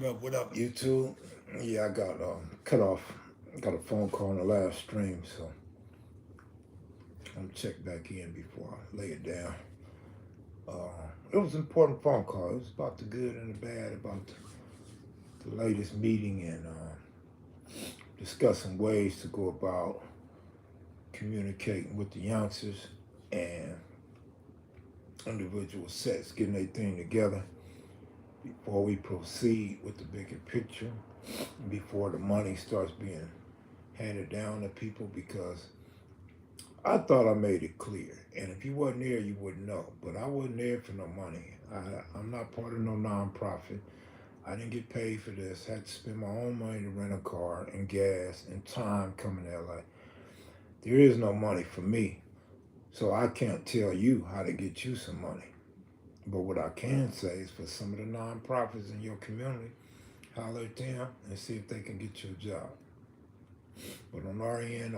What up, YouTube? Yeah, I got cut off. Got a phone call on the last stream, so I'm gonna check back in before I lay it down. It was an important phone call. It was about the good and the bad, about the latest meeting and discussing ways to go about communicating with the youngsters and individual sets, getting their thing together before we proceed with the bigger picture, before the money starts being handed down to people, because I thought I made it clear. And if you wasn't there, you wouldn't know. But I wasn't there for no money. I'm not part of no nonprofit. I didn't get paid for this. I had to spend my own money to rent a car and gas and time coming to LA. There is no money for me. So I can't tell you how to get you some money. But what I can say is for some of the nonprofits in your community, holler at them and see if they can get you a job. But on our end,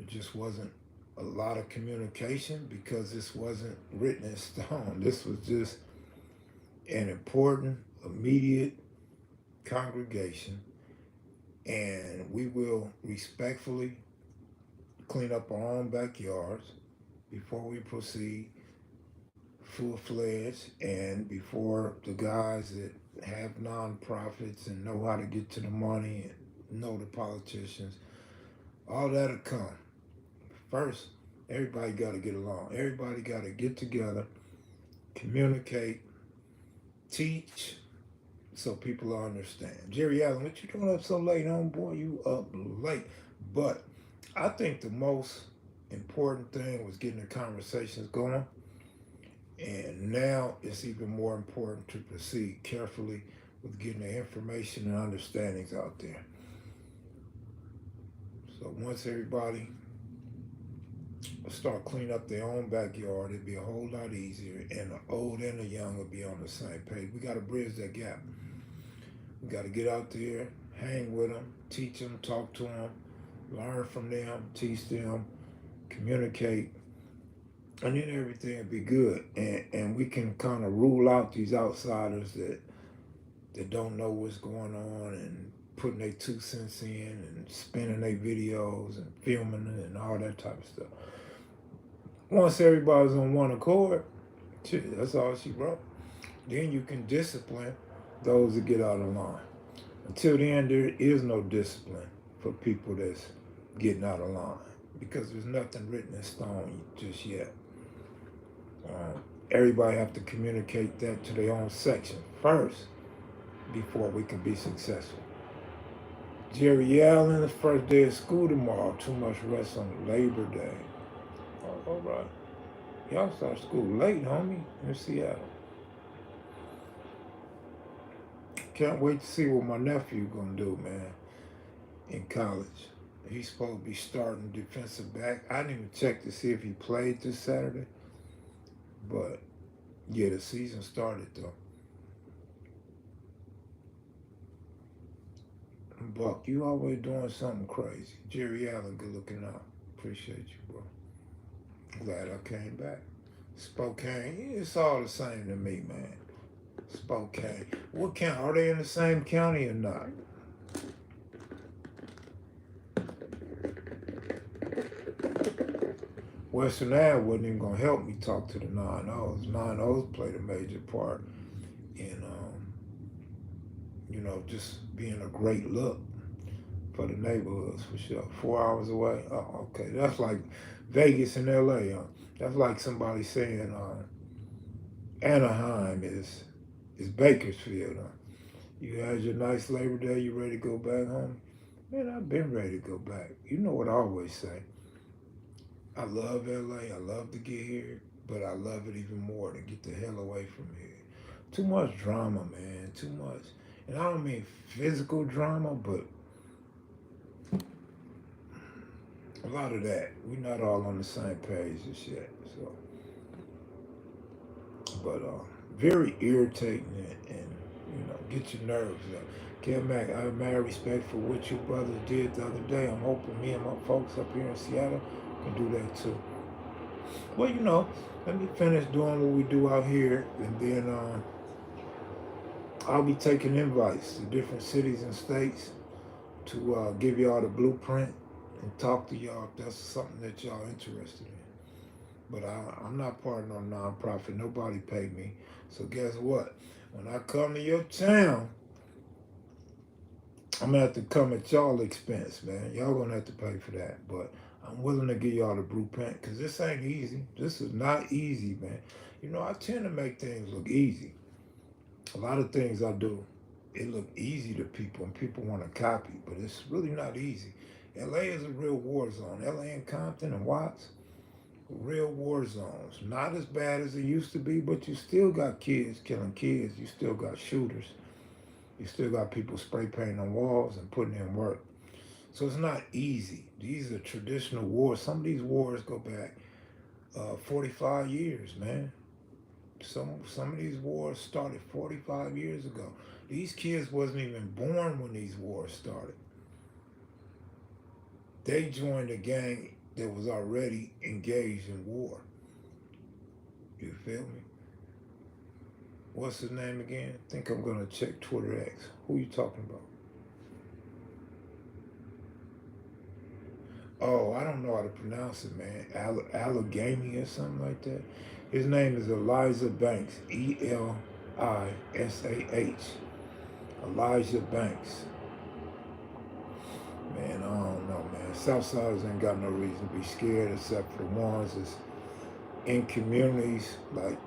it just wasn't a lot of communication because this wasn't written in stone. This was just an important, immediate congregation, and we will respectfully clean up our own backyards before we proceed full-fledged, and before the guys that have nonprofits and know how to get to the money and know the politicians, all that'll come. First, everybody got to get along. Everybody got to get together, communicate, teach, so people understand. Jerry Allen, what you doing up so late, homeboy? You up late. But I think the most important thing was getting the conversations going. And now it's even more important to proceed carefully with getting the information and understandings out there. So once everybody start cleaning up their own backyard, it'd be a whole lot easier, and the old and the young will be on the same page. We got to bridge that gap. We got to get out there, hang with them, teach them, talk to them, learn from them, teach them, communicate, and then everything will be good. And we can kind of rule out these outsiders that don't know what's going on and putting their 2 cents in and spinning their videos and filming it and all that type of stuff. Once everybody's on one accord, shit, that's all she wrote. Then you can discipline those that get out of line. Until then, there is no discipline for people that's getting out of line because there's nothing written in stone just yet. Everybody have to communicate that to their own section first before we can be successful. Jerry Allen, the first day of school tomorrow. Too much rest on Labor Day. Oh, all right. Y'all start school late, homie, in Seattle. Can't wait to see what my nephew gonna do, man, in college. He's supposed to be starting defensive back. I didn't even check to see if he played this Saturday. But yeah, the season started though. Buck, you always doing something crazy. Jerry Allen, good looking out. Appreciate you, bro. Glad I came back. Spokane, it's all the same to me, man. Spokane. What county? Are they in the same county or not? Western Ave wasn't even gonna help me talk to the 9-0s. 9-0s played a major part in, just being a great look for the neighborhoods for sure. 4 hours away. Oh, okay. That's like Vegas and LA. That's like somebody saying Anaheim is Bakersfield. You had your nice Labor Day. You ready to go back home? Man, I've been ready to go back. You know what I always say. I love LA. I love to get here, but I love it even more to get the hell away from here. Too much drama, man. Too much. And I don't mean physical drama, but a lot of that. We're not all on the same page just yet. So, but very irritating and get your nerves up. Kev Mac, I have mad respect for what you brothers did the other day. I'm hoping me and my folks up here in Seattle can do that too. Well, let me finish doing what we do out here, and then I'll be taking invites to different cities and states to give y'all the blueprint and talk to y'all if that's something that y'all interested in. But I'm not part of no nonprofit. Nobody paid me. So guess what? When I come to your town, I'm gonna have to come at y'all expense, man. Y'all gonna have to pay for that. But I'm willing to give y'all the blueprint because this ain't easy. This is not easy, man. You know, I tend to make things look easy. A lot of things I do, it look easy to people and people want to copy, but it's really not easy. LA is a real war zone. LA and Compton and Watts, real war zones. Not as bad as it used to be, but you still got kids killing kids. You still got shooters. You still got people spray painting on walls and putting in work. So it's not easy. These are traditional wars. Some of these wars go back 45 years, man. Some of these wars started 45 years ago. These kids wasn't even born when these wars started. They joined a gang that was already engaged in war. You feel me? What's his name again? I think I'm gonna check Twitter X. Who you talking about? Oh, I don't know how to pronounce it, man. Allegheny or something like that. His name is Elijah Banks. Elisah. Elijah Banks. Man, I don't know, man. Southsiders ain't got no reason to be scared except for the ones that's in communities. Like,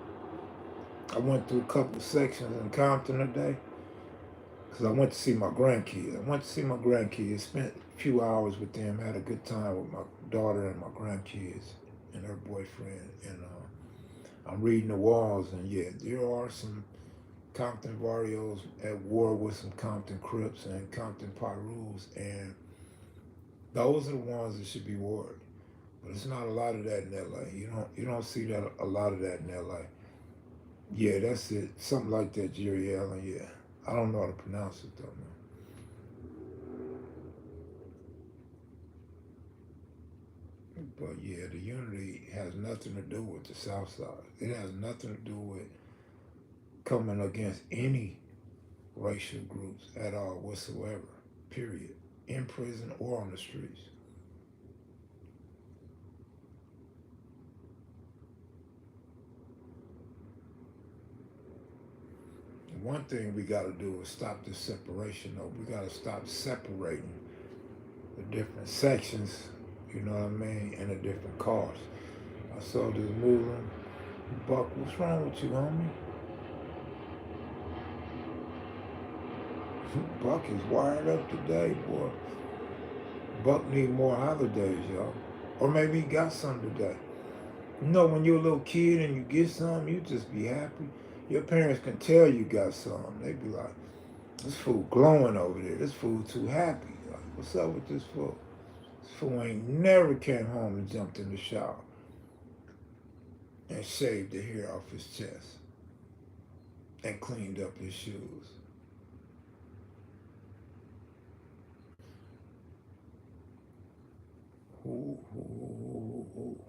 I went through a couple of sections in Compton today because I went to see my grandkids. Spent a few hours with them. Had a good time with my daughter and my grandkids and her boyfriend. And I'm reading the walls, and yeah, there are some Compton barrios at war with some Compton Crips and Compton Pyrus, and those are the ones that should be worried. But it's not a lot of that in LA. You don't see that a lot of that in LA. Yeah, that's it. Something like that, Jerry Allen. Yeah, I don't know how to pronounce it though, man. But yeah, the unity has nothing to do with the South Side. It has nothing to do with coming against any racial groups at all whatsoever. Period. In prison or on the streets. One thing we got to do is stop this separation, though. We got to stop separating the different sections, you know what I mean, and the different cars. I saw this moving. Buck, what's wrong with you, homie? Buck is wired up today, boy. Buck need more holidays, y'all. Or maybe he got some today. You know, when you're a little kid and you get some, you just be happy. Your parents can tell you got some. They be like, this fool glowing over there. This fool too happy. Like, what's up with this fool? This fool ain't never came home and jumped in the shower and shaved the hair off his chest and cleaned up his shoes. Ooh, ooh, ooh, ooh.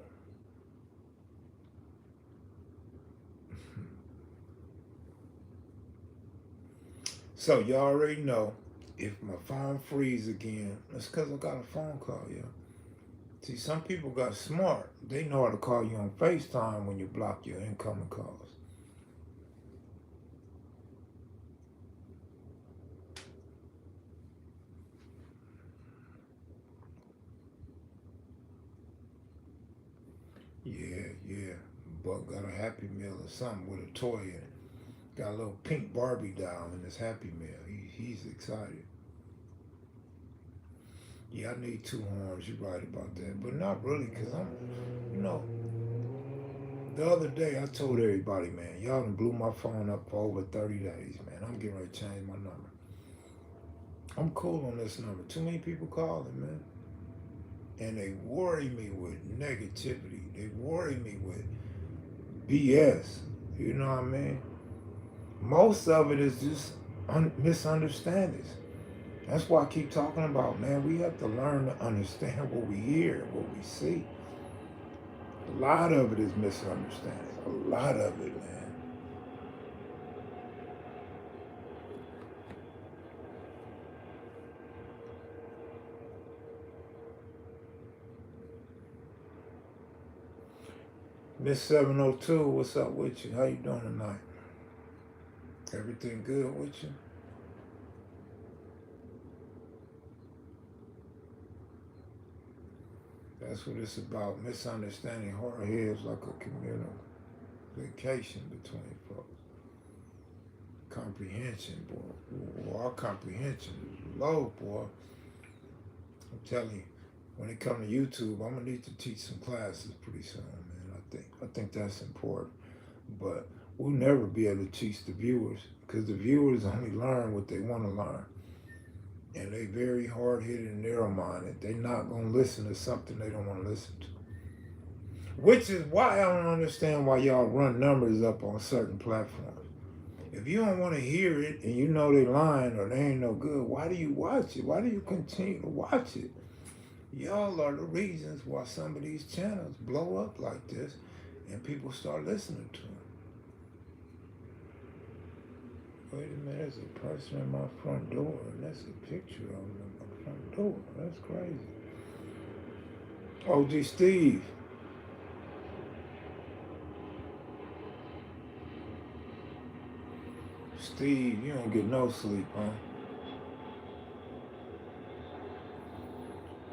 So you already know if my phone freezes again, it's because I got a phone call, yeah. See, some people got smart. They know how to call you on FaceTime when you block your incoming calls. Yeah, yeah. Buck got a Happy Meal or something with a toy in it. Got a little pink Barbie doll in his Happy Meal. He's excited. Yeah, I need two horns. You're right about that. But not really, because you know, the other day I told everybody, man, y'all done blew my phone up for over 30 days, man. I'm getting ready to change my number. I'm cool on this number. Too many people calling, man. And they worry me with negativity. They worry me with BS. You know what I mean? Most of it is just misunderstandings. That's why I keep talking about, man, we have to learn to understand what we hear, what we see. A lot of it is misunderstanding. A lot of it, man. Miss 702, what's up with you? How you doing tonight? Everything good with you? That's what it's about. Misunderstanding hard heads like a communication between folks. Comprehension, boy. Boy, our comprehension is low, boy. I'm telling you, when it comes to YouTube, I'm gonna need to teach some classes pretty soon, man. I think that's important. But we'll never be able to teach the viewers because the viewers only learn what they want to learn. And they very hard-headed and narrow-minded. They're not going to listen to something they don't want to listen to. Which is why I don't understand why y'all run numbers up on certain platforms. If you don't want to hear it and you know they're lying or they ain't no good, why do you watch it? Why do you continue to watch it? Y'all are the reasons why some of these channels blow up like this and people start listening to them. Wait a minute, there's a person in my front door, and that's a picture of them in my front door. That's crazy. OG Steve. Steve, you don't get no sleep, huh?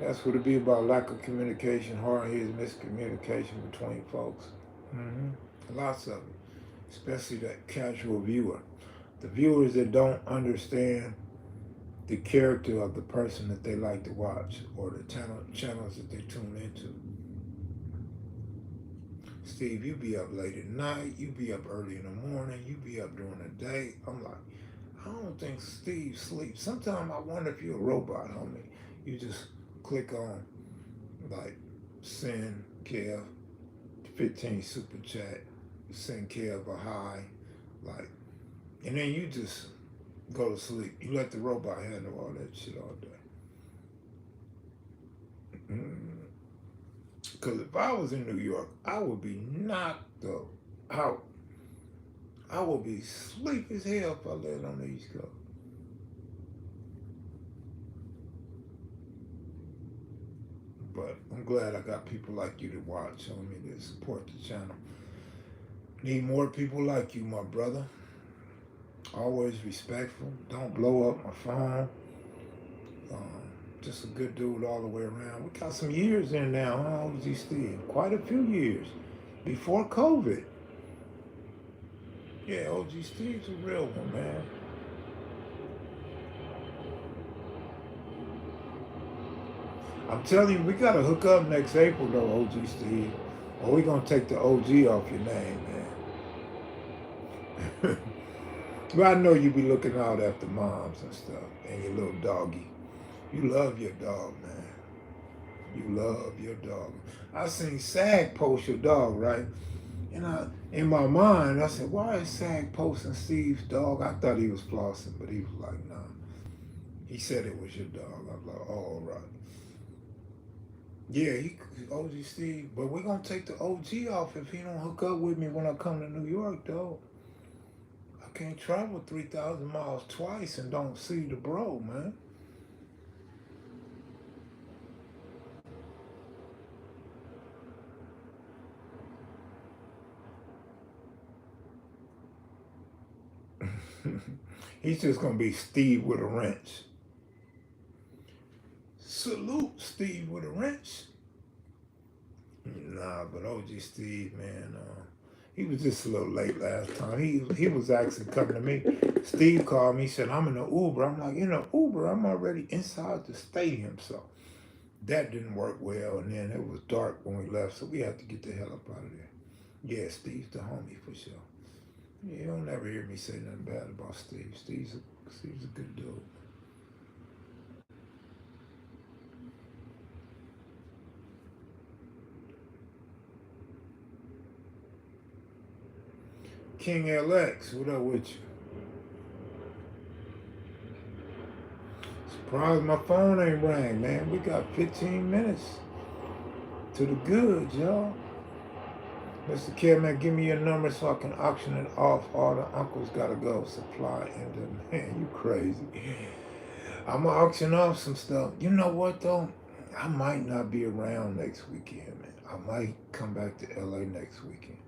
That's what it be about, lack of communication, hard-headed miscommunication between folks. Lots of it, especially that casual viewer. The viewers that don't understand the character of the person that they like to watch or the channels that they tune into. Steve, you be up late at night, you be up early in the morning, you be up during the day. I'm like, I don't think Steve sleeps. Sometimes I wonder if you're a robot, homie. You just click on, like, send Kev 15 super chat, send Kev a hi, like, and then you just go to sleep. You let the robot handle all that shit all day. Because if I was in New York, I would be knocked out. I would be sleep as hell if I lived on the East Coast. But I'm glad I got people like you to watch on me to support the channel. Need more people like you, my brother. Always respectful. Don't blow up my phone. Just a good dude all the way around. We got some years in now, huh, OG Steve? Quite a few years. Before COVID. Yeah, OG Steve's a real one, man. I'm telling you, we got to hook up next April, though, OG Steve. Or we going to take the OG off your name, man. But I know you be looking out after moms and stuff and your little doggy. You love your dog, man. You love your dog. I seen Sag post your dog, right? And in my mind, I said, why is Sag posting Steve's dog? I thought he was flossing, but he was like, nah. He said it was your dog. I was like, oh, all right. Yeah, he OG Steve, but we're going to take the OG off if he don't hook up with me when I come to New York, though. I can't travel 3,000 miles twice and don't see the bro, man. He's just going to be Steve with a wrench. Salute Steve with a wrench. Nah, but OG Steve, man, he was just a little late last time. He was actually coming to me. Steve called me, said, I'm in an Uber. I'm like, in an Uber? I'm already inside the stadium. So that didn't work well. And then it was dark when we left, so we had to get the hell up out of there. Yeah, Steve's the homie for sure. You don't ever hear me say nothing bad about Steve. Steve's a good dude. King LX, what up with you? Surprised my phone ain't rang, man. We got 15 minutes to the goods, y'all. Mr. Kevman, give me your number so I can auction it off. All the uncles gotta go. Supply and demand. You crazy. I'm gonna auction off some stuff. You know what though? I might not be around next weekend, man. I might come back to LA next weekend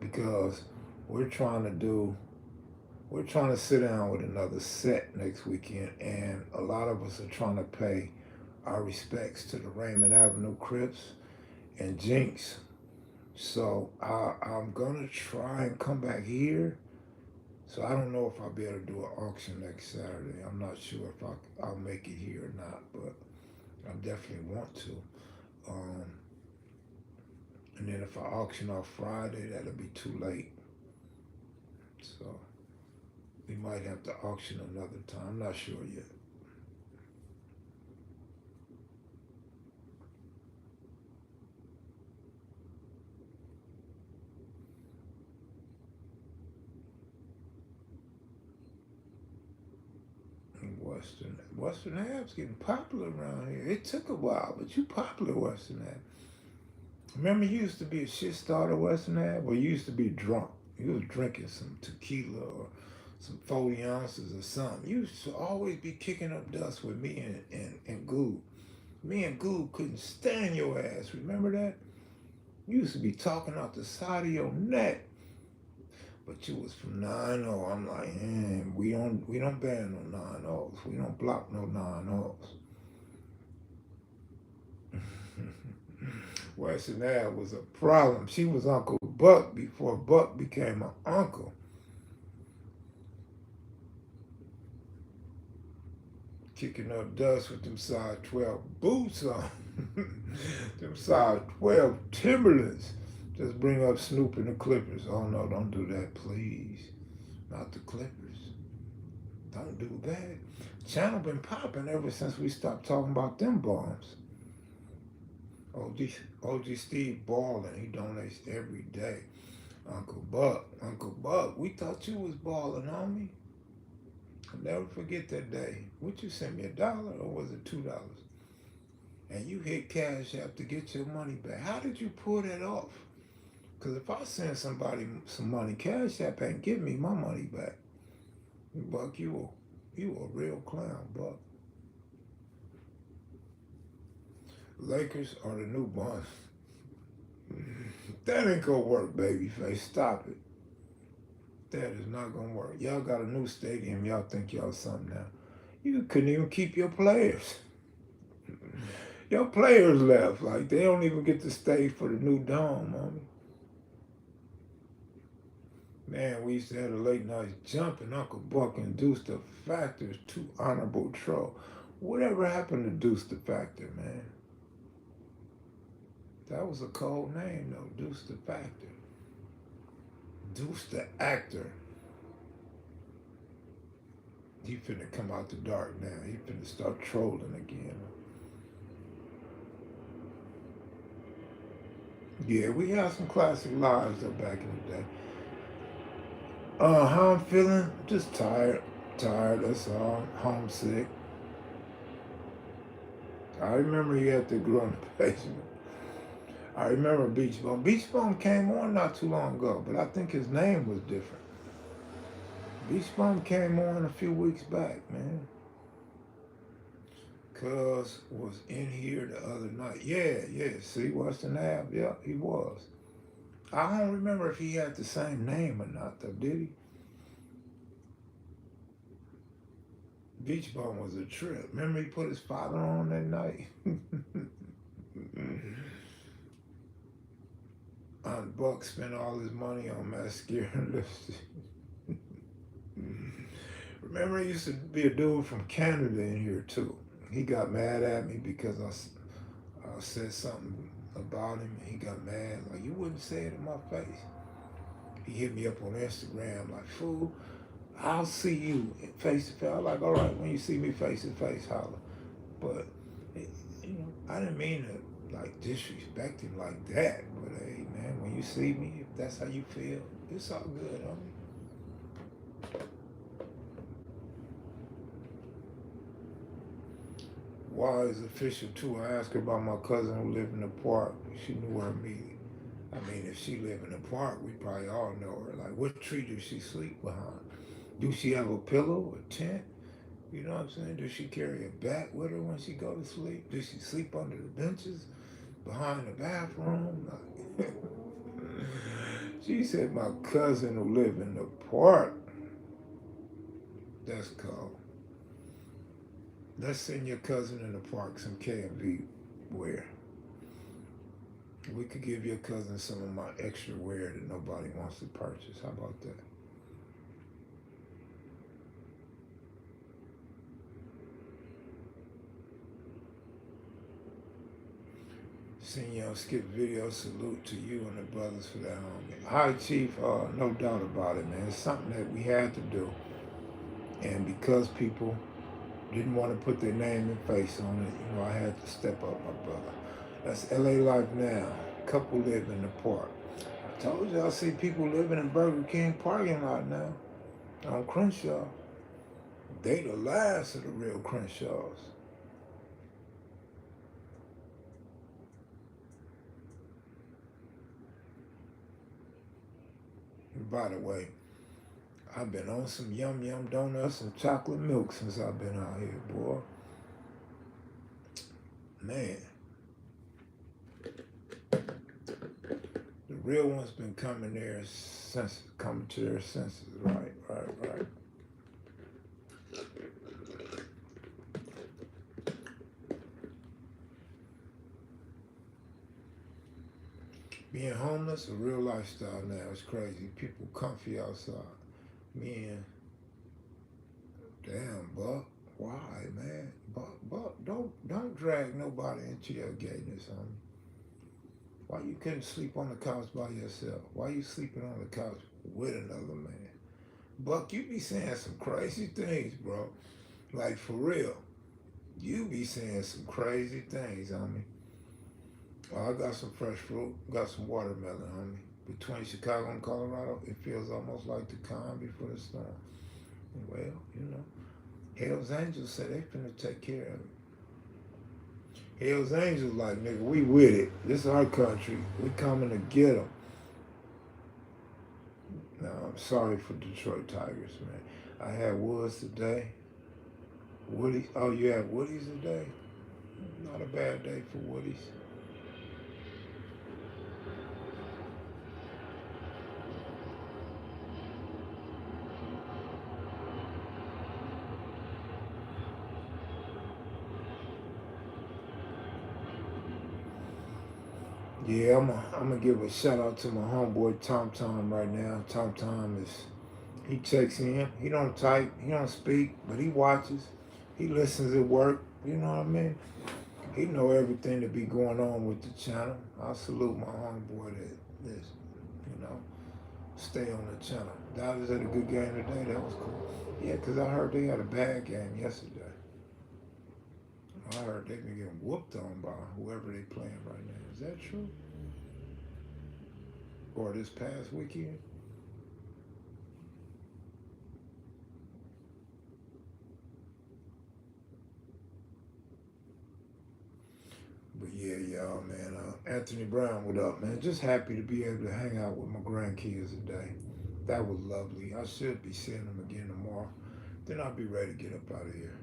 because we're trying to do we're trying to sit down with another set next weekend, and a lot of us are trying to pay our respects to the Raymond Avenue Crips and Jinx. So I'm gonna try and come back here. So I don't know if I'll be able to do an auction next Saturday. I'm not sure if I'll make it here or not, but I definitely want to. Um, and then if I auction off Friday, that'll be too late. So we might have to auction another time. I'm not sure yet. Western Ab's getting popular around here. It took a while, but you popular Western Ab. Remember, you used to be a shit starter Western Ab, or you used to be drunk. You was drinking some tequila or some 40 ounces or something. You used to always be kicking up dust with me and Goob. Me and Goob couldn't stand your ass. Remember that? You used to be talking out the side of your neck. But you was from 9-0. I'm like, we don't ban no 9-0s. We don't block no 9-0s. Western Ave was a problem. She was Uncle Buck before Buck became an uncle. Kicking up dust with them size 12 boots on. Them size 12 Timberlands. Just bring up Snoop and the Clippers. Oh no, don't do that, please. Not the Clippers. Don't do that. Channel been popping ever since we stopped talking about them bombs. OG Steve balling. He donates every day. Uncle Buck, we thought you was balling, homie. I'll never forget that day. Would you send me $1 or was it $2? And you hit Cash App to get your money back. How did you pull that off? Because if I send somebody some money, Cash App ain't give me my money back. Buck, you a real clown, Buck. Lakers are the new Buns. That ain't gonna work, babyface. Stop it. That is not gonna work. Y'all got a new stadium. Y'all think y'all something now. You couldn't even keep your players. Your players left. Like they don't even get to stay for the new dome, homie. Man, we used to have a late night jumping. Uncle Buck and Deuce the Factor's too honorable troll. Whatever happened to Deuce the Factor, man? That was a cold name though, Deuce the Factor. Deuce the Actor. He finna come out the dark now. He finna start trolling again. Yeah, we had some classic lives though back in the day. How I'm feeling? Just tired. Tired, that's all. Homesick. I remember he had to grow in the basement. I remember Beach Bum. Beach Bum came on not too long ago, but I think his name was different. Beach Bum came on a few weeks back, man. Cuz was in here the other night. Yeah. See, Western Ave? Yeah, he was. I don't remember if he had the same name or not, though, did he? Beach Bum was a trip. Remember he put his father on that night? Aunt Buck spent all his money on mascara and lipstick. Remember, he used to be a dude from Canada in here too. He got mad at me because I said something about him, and he got mad. Like, you wouldn't say it in my face. He hit me up on Instagram like, fool, I'll see you face to face. I was like, all right, when you see me face to face, holler. But, I didn't mean to like disrespect him like that. But hey, man, when you see me, if that's how you feel, it's all good, homie. Why is official too? I asked her about my cousin who lived in the park. She knew her immediately. I mean, if she lived in the park, we probably all know her. Like, what tree does she sleep behind? Do she have a pillow, a tent? You know what I'm saying? Does she carry a bat with her when she go to sleep? Does she sleep under the benches behind the bathroom? She said my cousin who live in the park. That's cold. Let's send your cousin in the park some KMV wear. We could give your cousin some of my extra wear that nobody wants to purchase. How about that? Senior skip video salute to you and the brothers for that, homie. Hi, Chief. No doubt about it, man. It's something that we had to do. And because people didn't want to put their name and face on it, I had to step up, my brother. That's LA Life now. Couple live in the park. I told you I see people living in Burger King parking lot now on Crenshaw. They the last of the real Crenshaws. And by the way, I've been on some yum yum donuts and chocolate milk since I've been out here, boy. Man, the real ones been coming to their senses. Right. Being homeless, a real lifestyle now. It's crazy. People comfy outside. Man, damn, Buck. Why, man? Buck, don't drag nobody into your gayness, homie. Why you couldn't sleep on the couch by yourself? Why you sleeping on the couch with another man? Buck, you be saying some crazy things, bro. Like, for real. You be saying some crazy things, homie. I got some fresh fruit, got some watermelon, homie. Between Chicago and Colorado, it feels almost like the calm before the storm. Well, Hell's Angels said they finna take care of it. Hell's Angels like, nigga, we with it. This is our country. We coming to get them. Now, I'm sorry for Detroit Tigers, man. I had Woods today. Woodies. Oh, you had Woodies today? Not a bad day for Woodies. Yeah, I'm gonna give a shout out to my homeboy Tom Tom right now. Tom Tom he checks in. He don't type, he don't speak, but he watches. He listens at work. You know what I mean? He know everything that be going on with the channel. I salute my homeboy that stay on the channel. Dodgers had a good game today. That was cool. Yeah, because I heard they had a bad game yesterday. I heard they've been getting whooped on by whoever they playing right now. Is that true? Or this past weekend? But yeah, y'all, man. Anthony Brown, what up, man? Just happy to be able to hang out with my grandkids today. That was lovely. I should be seeing them again tomorrow. Then I'll be ready to get up out of here.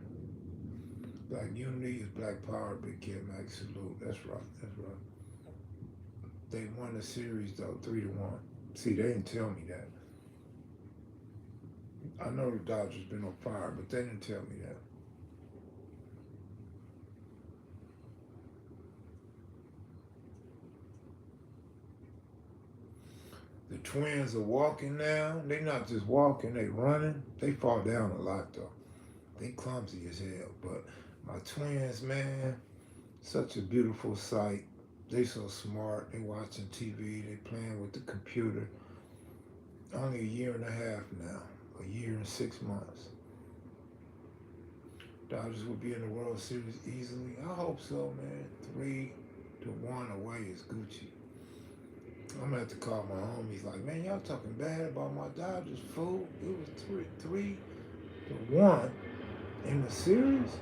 Black unity is black power. Big Kev Mac salute. That's right. They won the series though, 3-1. See, they didn't tell me that. I know the Dodgers been on fire, but they didn't tell me that. The Twins are walking now. They not just walking, they running. They fall down a lot though. They clumsy as hell. But my twins, man, such a beautiful sight. They so smart. They watching TV. They playing with the computer. Only a year and a half now. A year and 6 months. Dodgers will be in the World Series easily. I hope so, man. 3-1 away is Gucci. I'm gonna have to call my homies like, man, y'all talking bad about my Dodgers, fool. It was 3-1 in the series.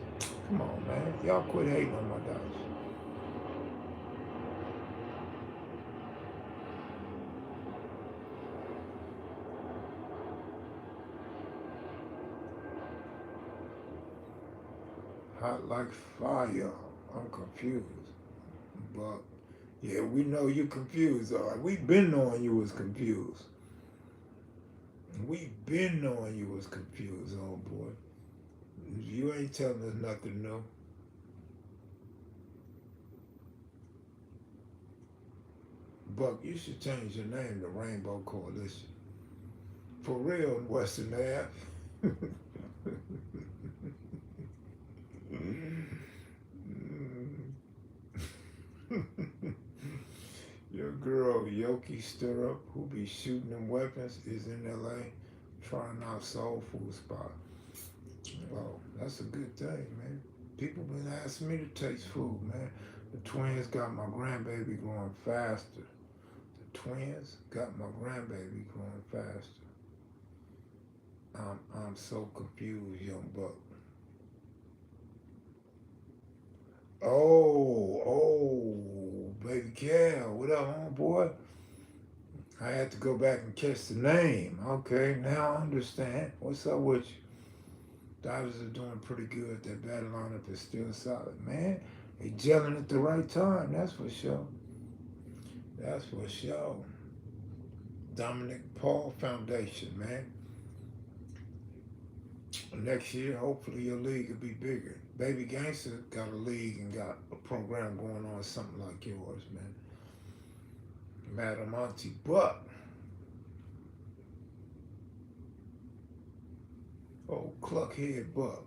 Come on, man. Y'all quit hating on my Dodgers. hot like fire. I'm confused. But yeah, we know you confused. All right, we been knowing you was confused. We been knowing you was confused, old boy. You ain't telling us nothing new. Buck, you should change your name to Rainbow Coalition. For real, Western Ave. Your girl Yoki Stirrup, who be shooting them weapons, is in LA trying out soul food spot. Well, that's a good thing, man. People been asking me to taste food, man. The twins got my grandbaby growing faster. The twins got my grandbaby growing faster. I'm so confused, young buck. Oh, baby Cal, what up, homeboy? I had to go back and catch the name. Okay, now I understand. What's up with you? Dodgers are doing pretty good. That batting lineup is still solid, man. They gelling at the right time. That's for sure. That's for sure. Dominic Paul Foundation, man. Next year, hopefully your league will be bigger. Baby Gangster got a league and got a program going on, something like yours, man. Madam Auntie Buck. Oh, Cluckhead Buck.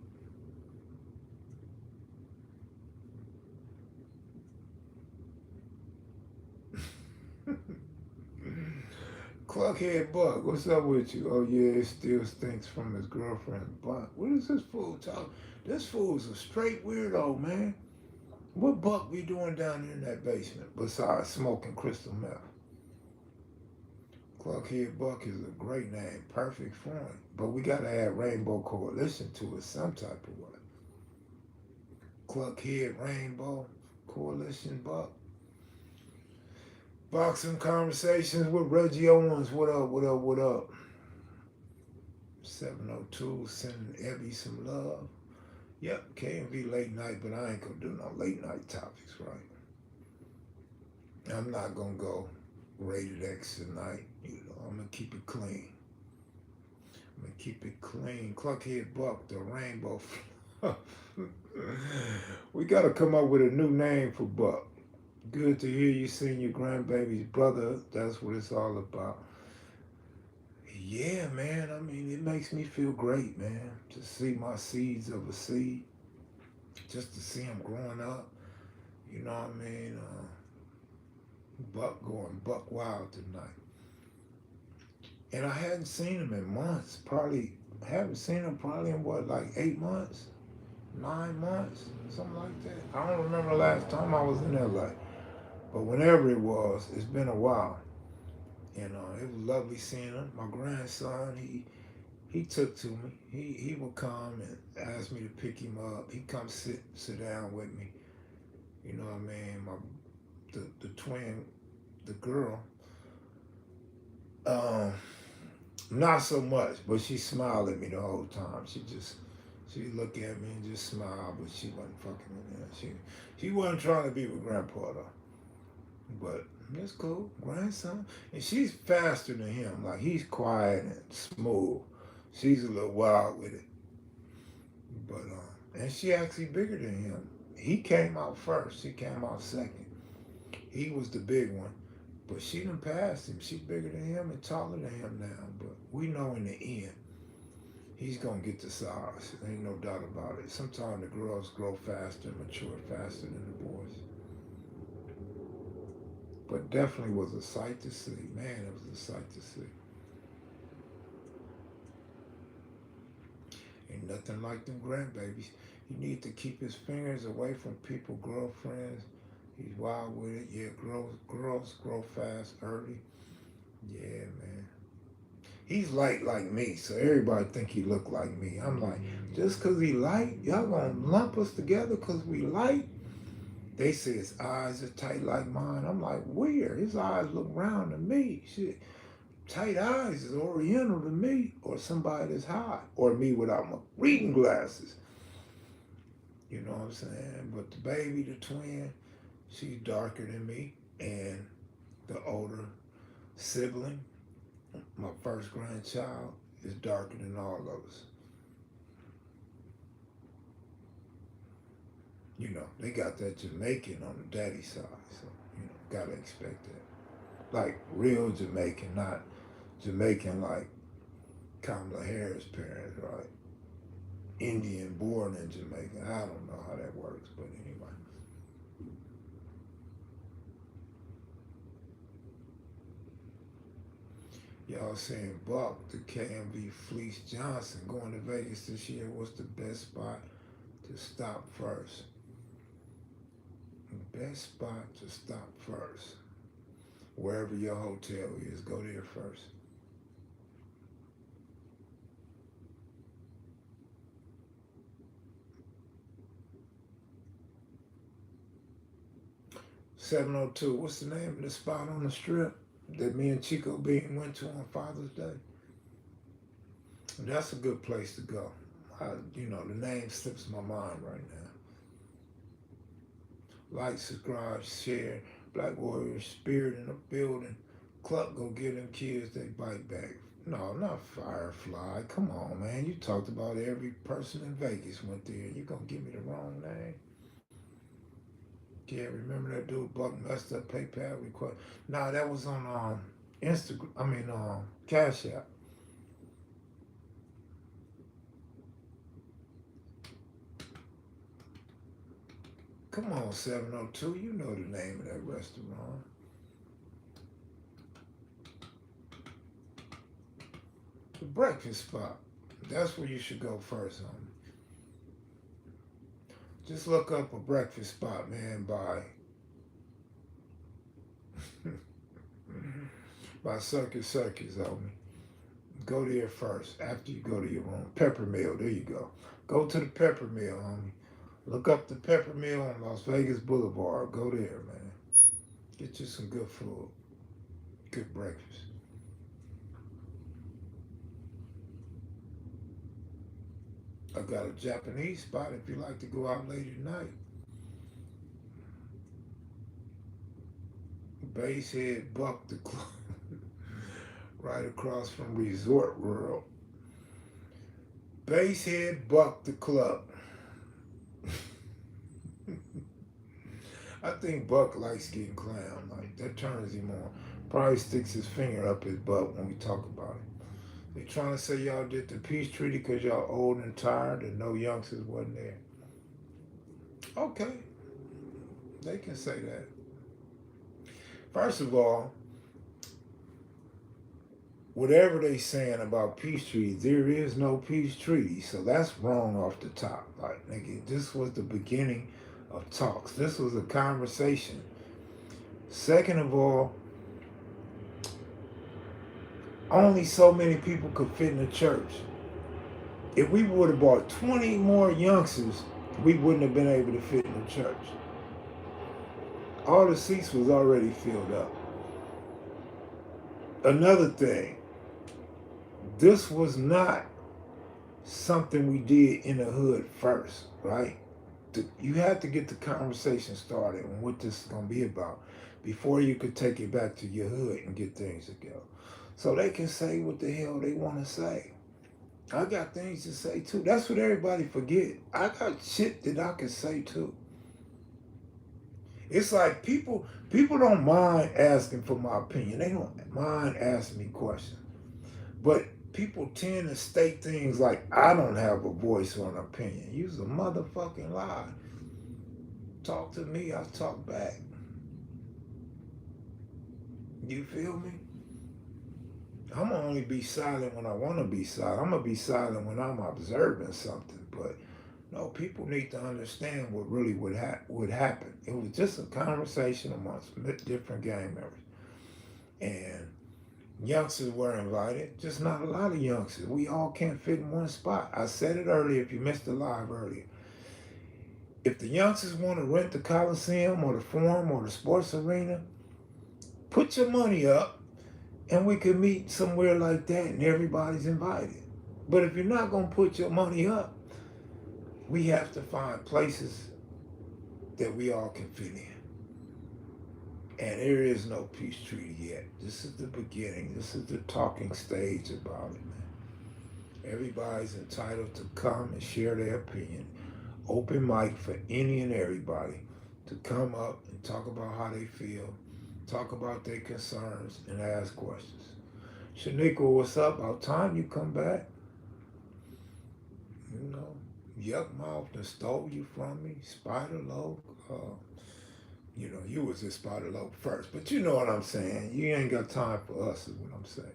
Cluckhead Buck, what's up with you? Oh yeah, it still stinks from his girlfriend. Buck, what is this fool talking? This fool's a straight weirdo, man. What Buck be doing down there in that basement besides smoking crystal meth? Cluckhead Buck is a great name, perfect for him. But we gotta add Rainbow Coalition to it some type of way. Cluckhead Rainbow Coalition Buck. Boxing Conversations with Reggie Owens. What up, what up, what up? 702, sending Ebby some love. Yep, KMV late night, but I ain't gonna do no late night topics, right? I'm not gonna go rated X tonight. You know, I'm gonna keep it clean. I'm gonna keep it clean. Cluckhead Buck, the rainbow. We gotta come up with a new name for Buck. Good to hear you sing your grandbaby's brother. That's what it's all about. Yeah, man. I mean, it makes me feel great, man, to see my seeds of a seed. Just to see them growing up. You know what I mean? Buck going buck wild tonight. And I hadn't seen him in months. Probably haven't seen him probably in what, like 8 months, 9 months, something like that. I don't remember the last time I was in LA. But whenever it was, it's been a while. And it was lovely seeing him. My grandson, he took to me. He would come and ask me to pick him up. He'd come sit down with me. You know what I mean? The twin, the girl, not so much, but she smiled at me the whole time. She looked at me and just smiled, but she wasn't fucking with me. She wasn't trying to be with Grandpa though. But it's cool, grandson. And she's faster than him. Like he's quiet and smooth. She's a little wild with it. But and she actually bigger than him. He came out first. She came out second. He was the big one. But she done passed him. She's bigger than him and taller than him now. But we know in the end, he's gonna get the size. Ain't no doubt about it. Sometimes the girls grow faster and mature faster than the boys. But definitely was a sight to see. Man, it was a sight to see. Ain't nothing like them grandbabies. He need to keep his fingers away from people, girlfriends. He's wild with it. Yeah, girls grow fast early. Yeah, man. He's light like me, so everybody think he look like me. I'm like, just cause he light, y'all gonna lump us together cause we light? They say his eyes are tight like mine. I'm like, weird. His eyes look round to me. Shit, tight eyes is oriental to me, or somebody that's high, or me without my reading glasses. You know what I'm saying? But the baby, the twin, she's darker than me. And the older sibling, my first grandchild, is darker than all of us. You know, they got that Jamaican on the daddy side, so you know, gotta expect that. Like real Jamaican, not Jamaican like Kamala Harris' parents, right? Indian born in Jamaica. I don't know how that works, but anyway. Y'all saying Buck, the KMV Fleece Johnson going to Vegas this year. What's the best spot to stop first? The best spot to stop first. Wherever your hotel is, go there first. 702, what's the name of the spot on the strip that me and Chico Bean went to on Father's Day? That's a good place to go. You know, the name slips my mind right now. Like, subscribe, share. Black Warrior Spirit in the building. Cluck go get them kids they bite back. No, not Firefly. Come on, man. You talked about every person in Vegas went there. You gonna give me the wrong name? Yeah, remember that dude Buck messed up PayPal request? Nah, that was on Instagram. I mean, Cash App. Come on, 702. You know the name of that restaurant. The breakfast spot. That's where you should go first, homie. Just look up a breakfast spot, man, by Circus Circus, homie. Go there first after you go to your room. Pepper Mill, there you go. Go to the Pepper Mill, homie. Look up the Pepper Mill on Las Vegas Boulevard. Go there, man. Get you some good food, good breakfast. I got a Japanese spot if you like to go out late at night. Basehead Buck the Club, right across from Resort World. Basehead Buck the Club. I think Buck likes getting clown. Like that turns him on. Probably sticks his finger up his butt when we talk about it. They trying to say y'all did the peace treaty because y'all old and tired and no youngsters wasn't there. Okay, they can say that. First of all, whatever they saying about peace treaties, there is no peace treaty. So that's wrong off the top. Like, nigga, this was the beginning of talks. This was a conversation. Second of all, only so many people could fit in the church. If we would have brought 20 more youngsters, we wouldn't have been able to fit in the church. All the seats was already filled up. Another thing, this was not something we did in the hood first, right? You had to get the conversation started on what this is going to be about before you could take it back to your hood and get things together. So they can say what the hell they want to say. I got things to say too. That's what everybody forget. I got shit that I can say too. It's like people don't mind asking for my opinion. They don't mind asking me questions. But people tend to state things like I don't have a voice or an opinion. You's a motherfucking lie. Talk to me, I talk back. You feel me? I'm gonna only be silent when I want to be silent. I'm gonna be silent when I'm observing something. But no, people need to understand what really would happen. It was just a conversation amongst different gang members, and youngsters were invited. Just not a lot of youngsters. We all can't fit in one spot. I said it earlier. If you missed the live earlier, if the youngsters want to rent the Coliseum or the Forum or the sports arena, put your money up and we could meet somewhere like that and everybody's invited. But if you're not going to put your money up, We have to find places that we all can fit in. And there is no peace treaty yet. This is the beginning. This is the talking stage about it, man. Everybody's entitled to come and share their opinion. Open mic for any and everybody to come up and talk about how they feel, talk about their concerns, and ask questions. Shaniqua, what's up? About time you come back. You know, Yuck Mouth and stole you from me. Spider Loc. You know, you was a Spider Loc first, but you know what I'm saying. You ain't got time for us, is what I'm saying.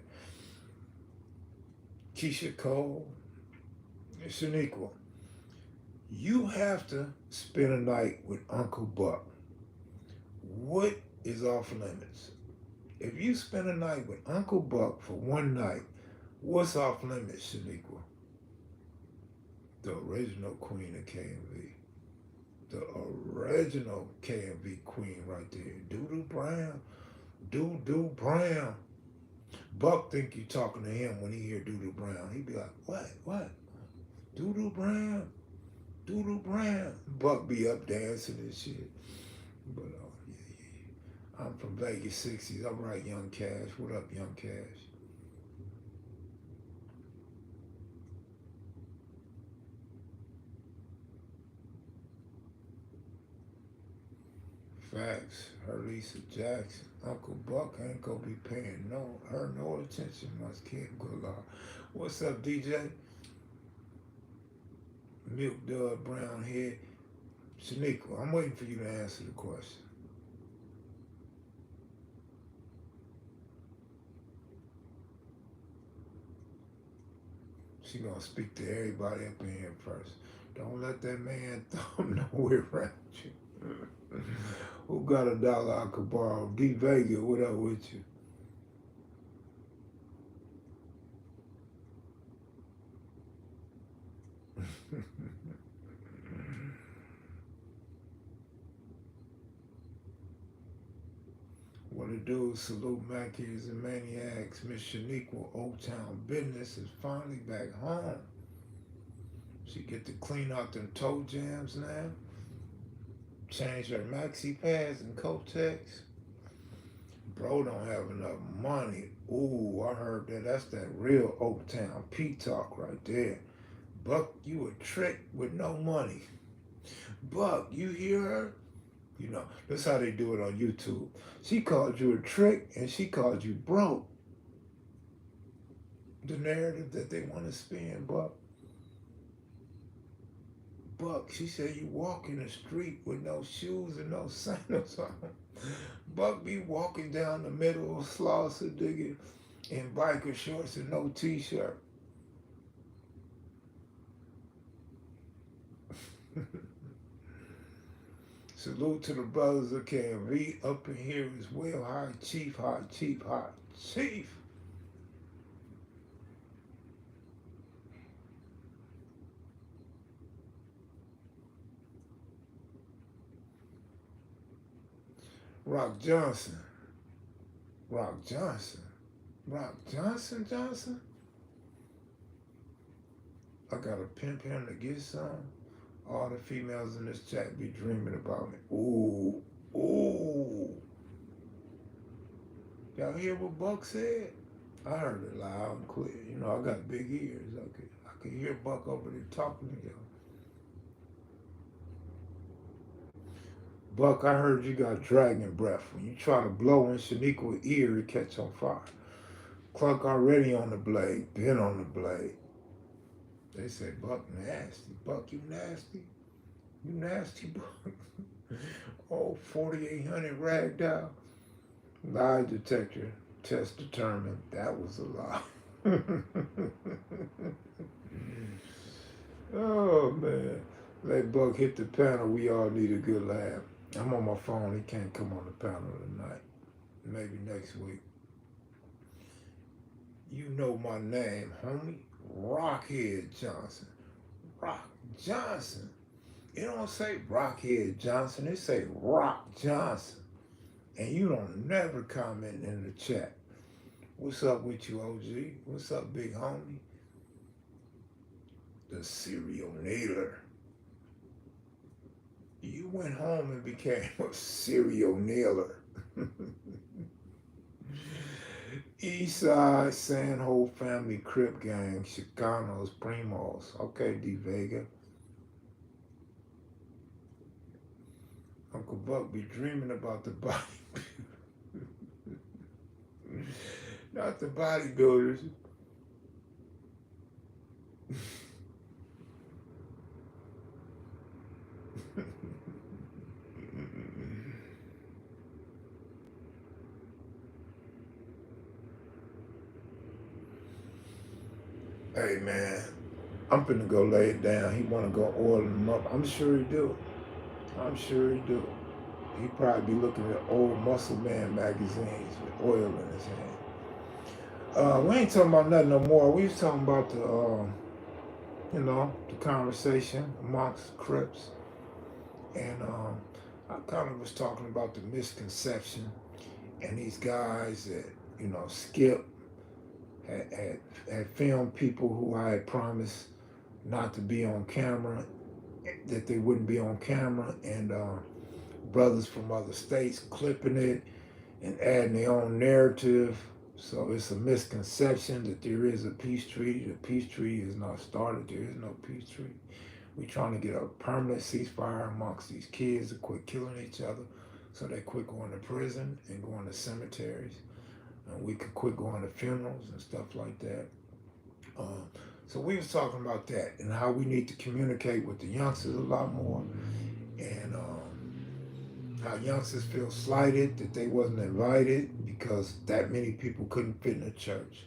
Keisha Cole, Shaniqua, you have to spend a night with Uncle Buck. What is off limits? If you spend a night with Uncle Buck for one night, what's off limits, Shaniqua? The original queen of KMV. The original KMV queen right there. Doodoo Brown. Doodoo Brown. Buck think you talking to him when he hear Doodoo Brown. He be like, what? What? Doodoo Brown? Doodoo Brown. Buck be up dancing and shit. But yeah. I'm from Vegas 60s. All right, Young Cash. What up, Young Cash? Facts. Her Lisa Jackson. Uncle Buck ain't gonna be paying her no attention. Must keep good law. What's up, DJ? Milk Dud Brown Head. Shaniqua, I'm waiting for you to answer the question. She gonna speak to everybody up in here first. Don't let that man thumb nowhere around you. Who got $1 I could borrow? D Vega, what up with you? What it do? Salute Mackies and Maniacs. Miss Shaniqua, Old Town Business is finally back home. She get to clean out them toe jams now. Change her maxi pads and Kotex. Bro don't have enough money. Ooh, I heard that. That's that real Oak Town P talk right there. Buck, you a trick with no money. Buck, you hear her? You know, that's how they do it on YouTube. She called you a trick and she called you broke. The narrative that they want to spin, Buck. Buck, she said you walk in the street with no shoes and no sandals on. Buck be walking down the middle of Slauson digging in biker shorts and no t-shirt. Salute to the brothers of KMV up in here as well. Hi, Chief, hi, Chief, hi, Chief. Rock Johnson. Rock Johnson. Rock Johnson Johnson? I gotta pimp him to get some. All the females in this chat be dreaming about me. Ooh, ooh. Y'all hear what Buck said? I heard it loud and clear. You know, I got big ears. I could hear Buck over there talking to y'all. Buck, I heard you got dragon breath. When you try to blow in Shaniqua's ear, it catch on fire. Clark already on the blade, been on the blade. They say, Buck nasty. Buck, you nasty? You nasty, Buck? Oh, 4800 ragged out. Lie detector test determined that was a lie. Oh, man. Let Buck hit the panel. We all need a good laugh. I'm on my phone. He can't come on the panel tonight. Maybe next week. You know my name, homie. Rockhead Johnson. Rock Johnson. It don't say Rockhead Johnson. It say Rock Johnson. And you don't never comment in the chat. What's up with you, OG? What's up, big homie? The serial nailer. You went home and became a serial nailer. Eastside, Sanho Family, Crip Gang, Chicanos, Primos. Okay, D Vega. Uncle Buck be dreaming about the body. Not the bodybuilders. Hey man, I'm finna go lay it down. He wanna go oil him up. I'm sure he do. I'm sure he do. He probably be looking at old Muscle Man magazines with oil in his hand. We ain't talking about nothing no more. We was talking about the conversation amongst Crips, and I kind of was talking about the misconception and these guys that Skip had had, had filmed people who I had promised not to be on camera, that they wouldn't be on camera, and brothers from other states clipping it and adding their own narrative. So it's a misconception that there is a peace treaty. The peace treaty is not started. There is no peace treaty. We're trying to get a permanent ceasefire amongst these kids to quit killing each other, so they quit going to prison and going to cemeteries, and we could quit going to funerals and stuff like that. Um, so we was talking about that and how we need to communicate with the youngsters a lot more, and how youngsters feel slighted that they wasn't invited because that many people couldn't fit in the church.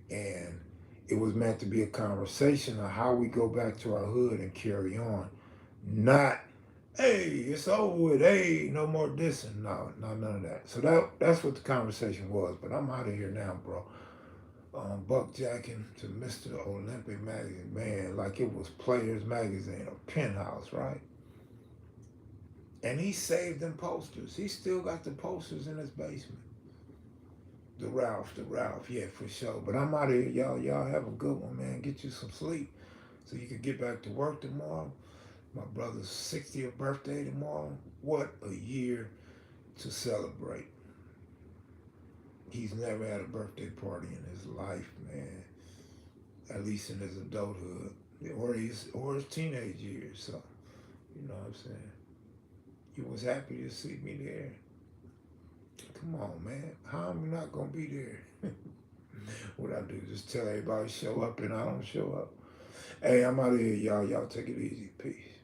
And it was meant to be a conversation of how we go back to our hood and carry on. Not, hey, it's over with, hey, no more dissing. No, none of that. So that's what the conversation was. But I'm out of here now, bro. Buck jacking to Mr. Olympic magazine, man, like it was Players magazine or Penthouse, right? And he saved them posters. He still got the posters in his basement. The Ralph, yeah, for sure. But I'm out of here, y'all. Y'all have a good one, man. Get you some sleep so you can get back to work tomorrow. My brother's 60th birthday tomorrow. What a year to celebrate. He's never had a birthday party in his life, man. At least in his adulthood. Or his teenage years. So, you know what I'm saying? He was happy to see me there. Come on, man. How am I not gonna be there? What I do? Just tell everybody show up and I don't show up. Hey, I'm out of here, y'all. Y'all take it easy. Peace.